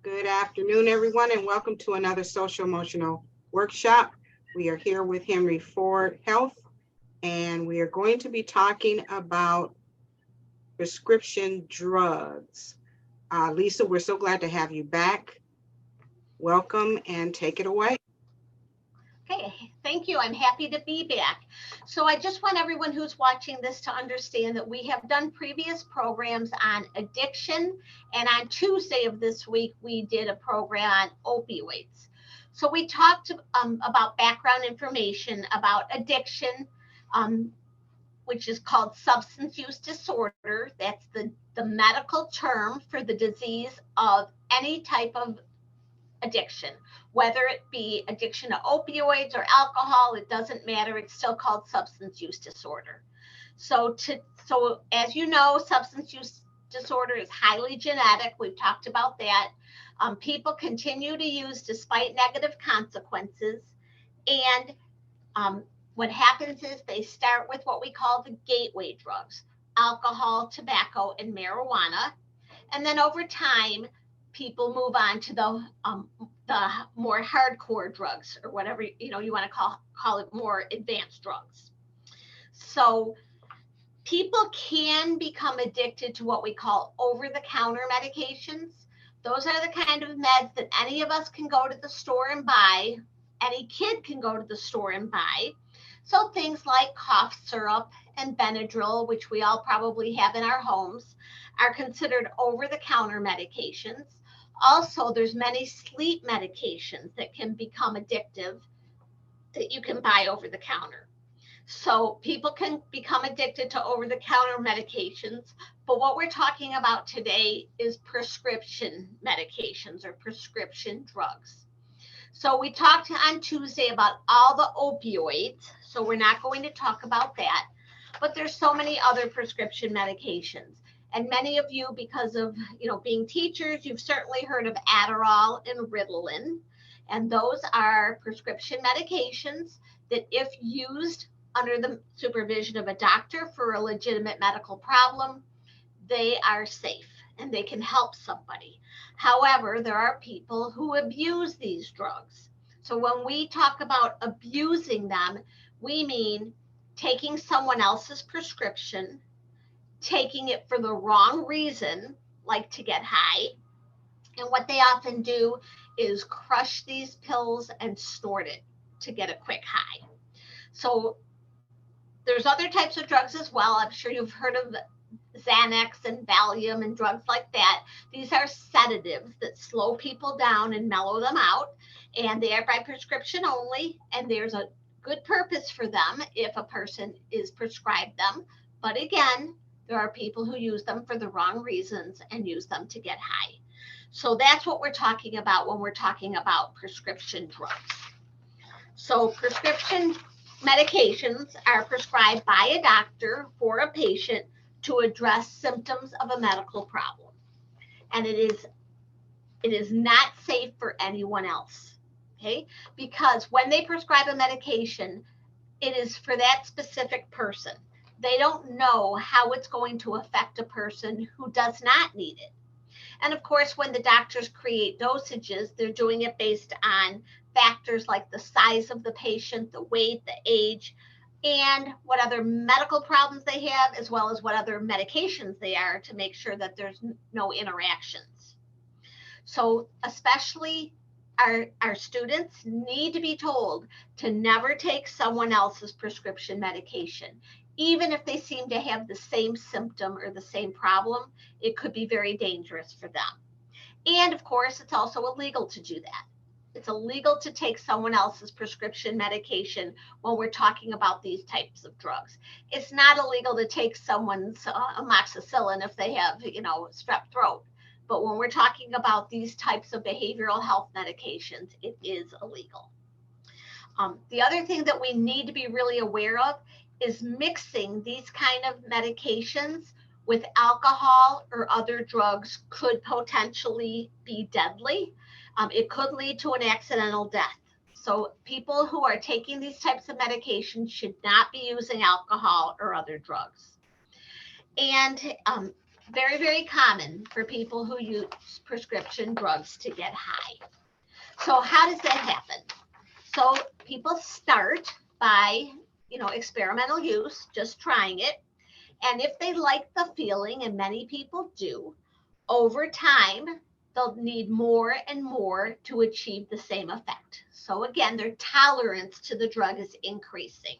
Good afternoon, everyone, and welcome to another social emotional workshop. We are here with Henry Ford Health, and we are going to be talking about prescription drugs. Lisa, we're so glad to have you back. Welcome and take it away. Okay, thank you. I'm happy to be back. So I just want everyone who's watching this to understand that we have done previous programs on addiction, and on Tuesday of this week, we did a program on opioids. So we talked about background information about addiction, um, which is called substance use disorder. That's the medical term for the disease of any type of addiction, whether it be addiction to opioids or alcohol, it doesn't matter. It's still called substance use disorder. So as you know, substance use disorder is highly genetic. We've talked about that. People continue to use despite negative consequences. And what happens is they start with what we call the gateway drugs: alcohol, tobacco, and marijuana. And then over time, people move on to the more hardcore drugs, or whatever you want to call it, more advanced drugs. So people can become addicted to what we call over-the-counter medications. Those are the kind of meds that any of us can go to the store and buy. Any kid can go to the store and buy. So things like cough syrup and Benadryl, which we all probably have in our homes, are considered over-the-counter medications. Also, there's many sleep medications that can become addictive that you can buy over the counter. So people can become addicted to over-the-counter medications, but what we're talking about today is prescription medications or prescription drugs. So we talked on Tuesday about all the opioids, so we're not going to talk about that. But there's so many other prescription medications. And many of you, because of being teachers, you've certainly heard of Adderall and Ritalin. And those are prescription medications that, if used under the supervision of a doctor for a legitimate medical problem, they are safe and they can help somebody. However, there are people who abuse these drugs. So when we talk about abusing them, we mean taking someone else's prescription, taking it for the wrong reason, like to get high. And what they often do is crush these pills and snort it to get a quick high. So there's other types of drugs as well. I'm sure you've heard of Xanax and Valium and drugs like that. These are sedatives that slow people down and mellow them out, and they are by prescription only, and there's a good purpose for them if a person is prescribed them. But again, there are people who use them for the wrong reasons and use them to get high. So that's what we're talking about when we're talking about prescription drugs. So prescription medications are prescribed by a doctor for a patient to address symptoms of a medical problem. And it is not safe for anyone else. Okay? Because when they prescribe a medication, it is for that specific person. They don't know how it's going to affect a person who does not need it. And of course, when the doctors create dosages, they're doing it based on factors like the size of the patient, the weight, the age, and what other medical problems they have, as well as what other medications they are, to make sure that there's no interactions. So especially our students need to be told to never take someone else's prescription medication. Even if they seem to have the same symptom or the same problem, it could be very dangerous for them. And of course, it's also illegal to do that. It's illegal to take someone else's prescription medication when we're talking about these types of drugs. It's not illegal to take someone's amoxicillin if they have, strep throat. But when we're talking about these types of behavioral health medications, it is illegal. The other thing that we need to be really aware of is mixing these kind of medications with alcohol or other drugs could potentially be deadly. It could lead to an accidental death. So people who are taking these types of medications should not be using alcohol or other drugs. And very, very common for people who use prescription drugs to get high. So how does that happen? So people start by, experimental use, just trying it. And if they like the feeling, and many people do, over time, they'll need more and more to achieve the same effect. So again, their tolerance to the drug is increasing.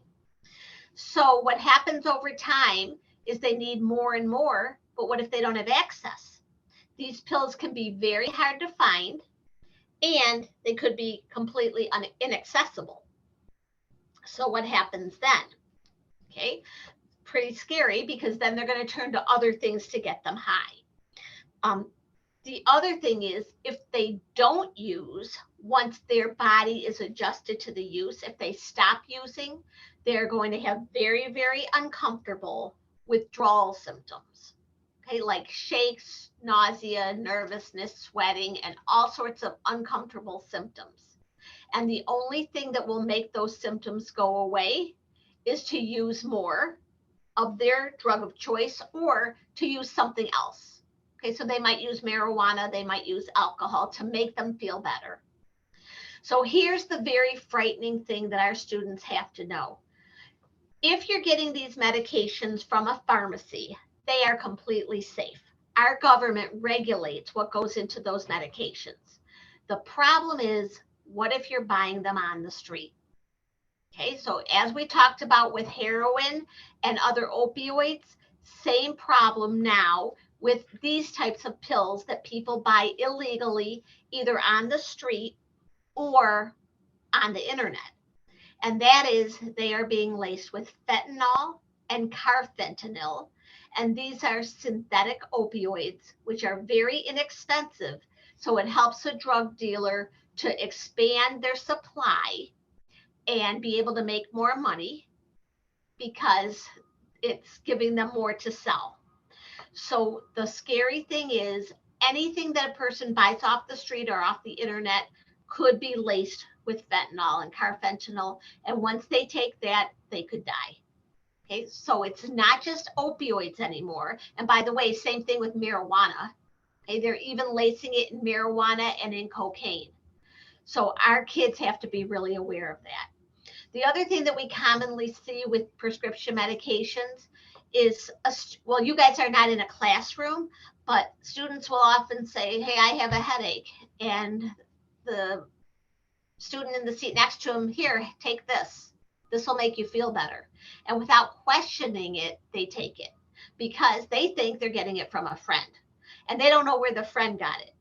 So what happens over time is they need more and more, but what if they don't have access? These pills can be very hard to find, and they could be completely inaccessible. So what happens then? Okay, pretty scary, because then they're going to turn to other things to get them high. The other thing is, if they don't use, once their body is adjusted to the use, if they stop using, they're going to have very, very uncomfortable withdrawal symptoms. Okay, like shakes, nausea, nervousness, sweating, and all sorts of uncomfortable symptoms. And the only thing that will make those symptoms go away is to use more of their drug of choice, or to use something else. Okay, so they might use marijuana, they might use alcohol to make them feel better. So here's the very frightening thing that our students have to know. If you're getting these medications from a pharmacy, they are completely safe. Our government regulates what goes into those medications. The problem is, what if you're buying them on the street? Okay, so as we talked about with heroin and other opioids, same problem now with these types of pills that people buy illegally, either on the street or on the internet. And that is, they are being laced with fentanyl and carfentanil. And these are synthetic opioids, which are very inexpensive. So it helps a drug dealer to expand their supply and be able to make more money, because it's giving them more to sell. So the scary thing is, anything that a person buys off the street or off the internet could be laced with fentanyl and carfentanil. And once they take that, they could die. Okay, so it's not just opioids anymore. And by the way, same thing with marijuana. Okay, they're even lacing it in marijuana and in cocaine. So our kids have to be really aware of that. The other thing that we commonly see with prescription medications is, well, you guys are not in a classroom, but students will often say, hey, I have a headache. And the student in the seat next to them, here, take this. This will make you feel better. And without questioning it, they take it, because they think they're getting it from a friend. And they don't know where the friend got it,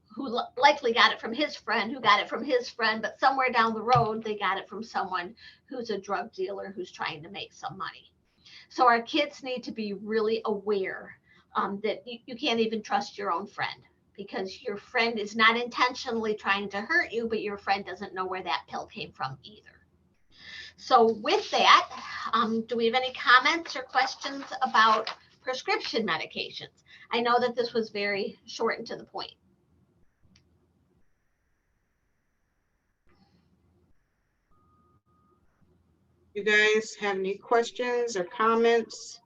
who likely got it from his friend, who got it from his friend, but somewhere down the road, they got it from someone who's a drug dealer who's trying to make some money. So our kids need to be really aware that you can't even trust your own friend, because your friend is not intentionally trying to hurt you, but your friend doesn't know where that pill came from either. So with that, do we have any comments or questions about prescription medications? I know that this was very short and to the point. You guys have any questions or comments?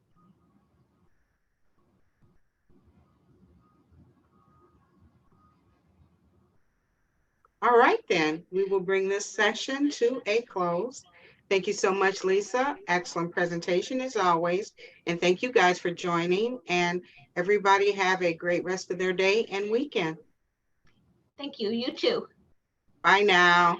All right, then we will bring this session to a close. Thank you so much, Lisa. Excellent presentation as always. And thank you guys for joining, and everybody have a great rest of their day and weekend. Thank you. You too. Bye now.